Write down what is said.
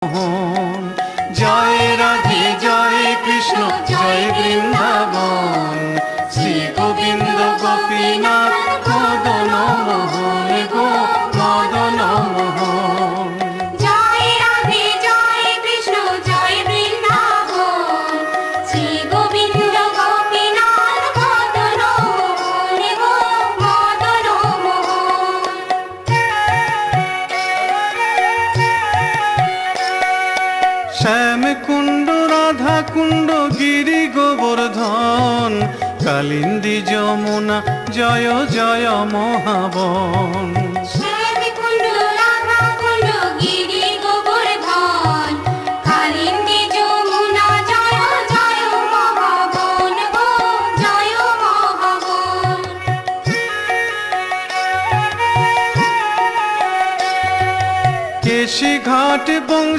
মোহন। জয় রাধে জয় কৃষ্ণ জয় বৃন্দাবন, শ্রী গোবিন্দ গোপীনাথ মদন মোহন গো মদন মোহন। জয় রাধে জয় কৃষ্ণ জয় বৃন্দাবন, শ্রী গোবিন্দ গোপীনাথ মদন মোহন গো মদন মোহন। শ্যাম কুণ্ড রাধা কুণ্ড গিরি গোবর্ধন, কালিন্দী যমুনা জয় জয় মহাবন। শ্যামকুণ্ড রাধা কুণ্ড গিরি গোবর্ধন, কালিন্দী যমুনা জয় জয় মহাবন গো জয় মহাবন। কেশি ঘাট বংশী